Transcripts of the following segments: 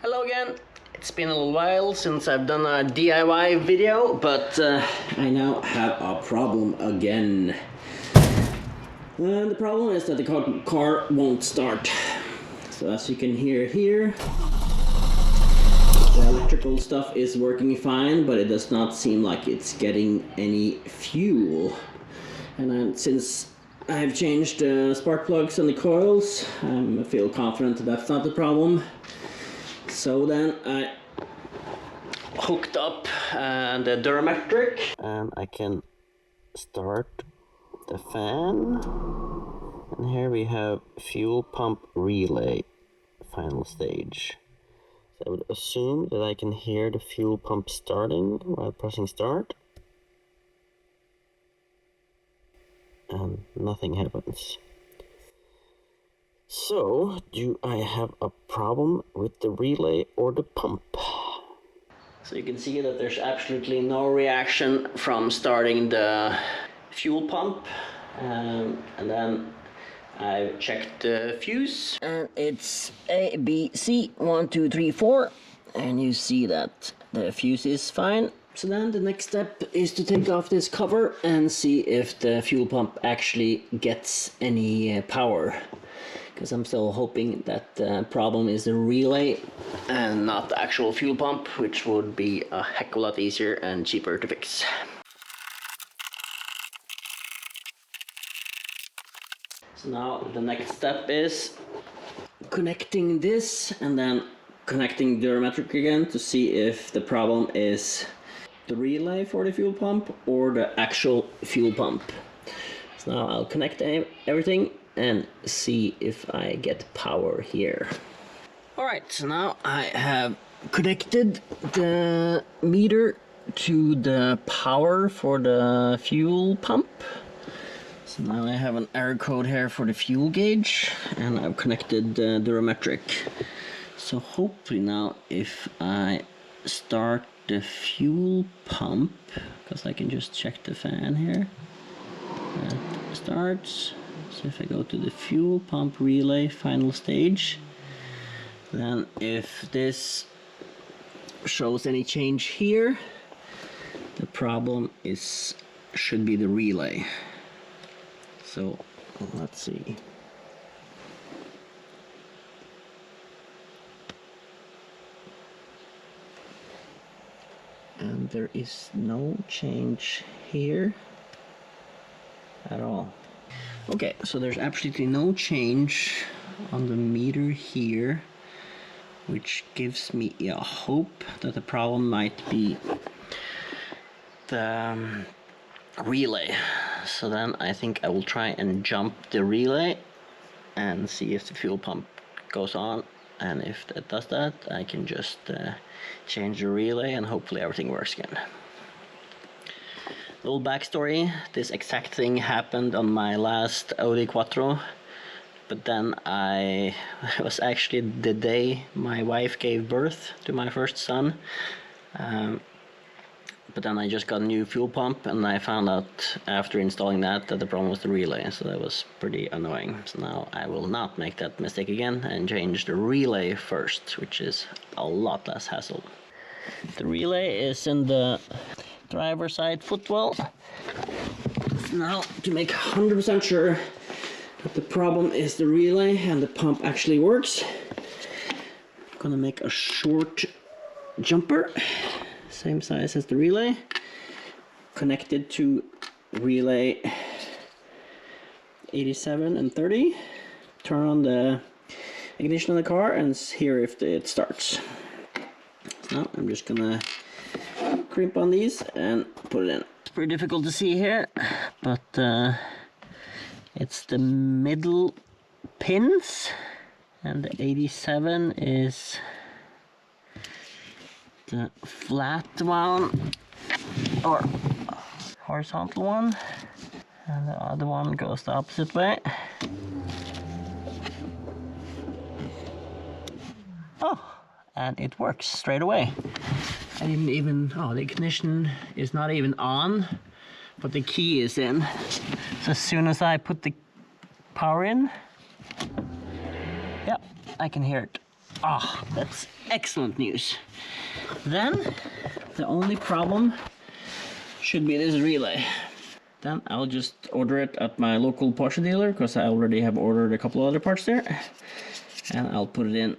Hello again. It's been a little while since I've done a DIY video, but I now have a problem again. The problem is that the car won't start. So as you can hear here, the electrical stuff is working fine, but it does not seem like it's getting any fuel. And since I've changed the spark plugs and the coils, I feel confident that that's not the problem. So then I hooked up the Durametric, and I can start the fan. And here we have fuel pump relay final stage. So I would assume that I can hear the fuel pump starting while pressing start. And nothing happens. So, do I have a problem with the relay or the pump? So you can see that there's absolutely no reaction from starting the fuel pump. And then I checked the fuse. And it's A, B, C, 1, 2, 3, 4. And you see that the fuse is fine. So then the next step is to take off this cover and see if the fuel pump actually gets any power. Because I'm still hoping that the problem is the relay and not the actual fuel pump, which would be a heck of a lot easier and cheaper to fix. So now the next step is connecting this and then connecting the Durametric again to see if the problem is the relay for the fuel pump or the actual fuel pump. So now I'll connect everything and see if I get power here. Alright, so now I have connected the meter to the power for the fuel pump. So now I have an error code here for the fuel gauge, and I've connected the Durametric. So hopefully now if I start the fuel pump, because I can just check the fan here, that starts. So if I go to the fuel pump relay final stage, then if this shows any change here, the problem should be the relay. So let's see. And there is no change here at all. Okay, so there's absolutely no change on the meter here, which gives me a hope that the problem might be the relay. So then I think I will try and jump the relay and see if the fuel pump goes on, and if it does that, I can just change the relay and hopefully everything works again. Little backstory, this exact thing happened on my last Audi Quattro, but then it was actually the day my wife gave birth to my first son. But then I just got a new fuel pump, and I found out after installing that the problem was the relay, so that was pretty annoying. So now I will not make that mistake again and change the relay first, which is a lot less hassle. The relay is in the driver's side footwell. Now to make 100% sure that the problem is the relay and the pump actually works, I'm gonna make a short jumper, same size as the relay, connected to relay 87 and 30. Turn on the ignition of the car and hear if it starts. Now I'm just gonna crimp on these and put it in. It's pretty difficult to see here, but it's the middle pins, and the 87 is the flat one or horizontal one, and the other one goes the opposite way. Oh, and it works straight away. I didn't even, the ignition is not even on, but the key is in. So as soon as I put the power in, yeah, I can hear it. Ah, that's excellent news. Then, the only problem should be this relay. Then I'll just order it at my local Porsche dealer, because I already have ordered a couple of other parts there. And I'll put it in,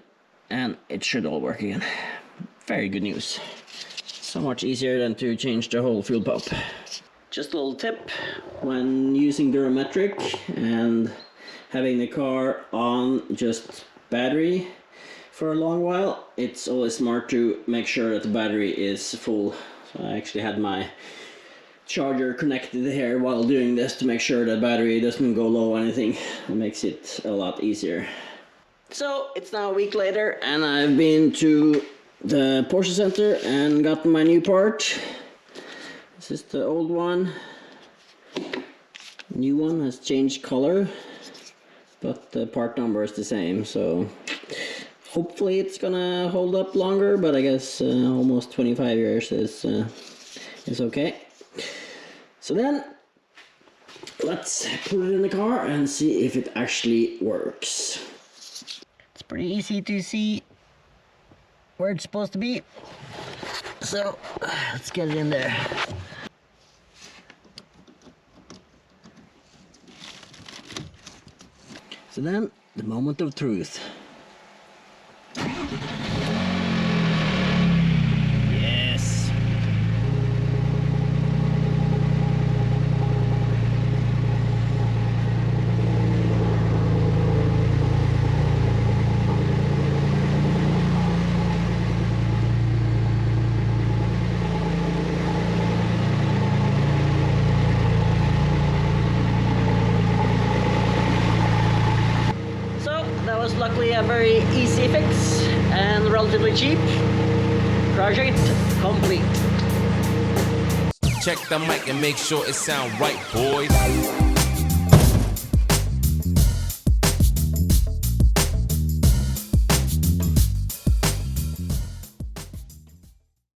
and it should all work again. Very good news. So much easier than to change the whole fuel pump. Just a little tip, when using Durametric and having the car on just battery for a long while, it's always smart to make sure that the battery is full. So I actually had my charger connected here while doing this to make sure the battery doesn't go low or anything. It makes it a lot easier. So it's now a week later and I've been to the Porsche Center and gotten my new part. This is the old one. New one has changed color, but the part number is the same, so hopefully it's gonna hold up longer, but I guess almost 25 years is okay. So then let's put it in the car and see if it actually works. It's pretty easy to see where it's supposed to be, so let's get it in there. So then, the moment of truth. Yes! That was luckily a very easy fix and relatively cheap. Project complete. Check the mic and make sure it sound right, boys.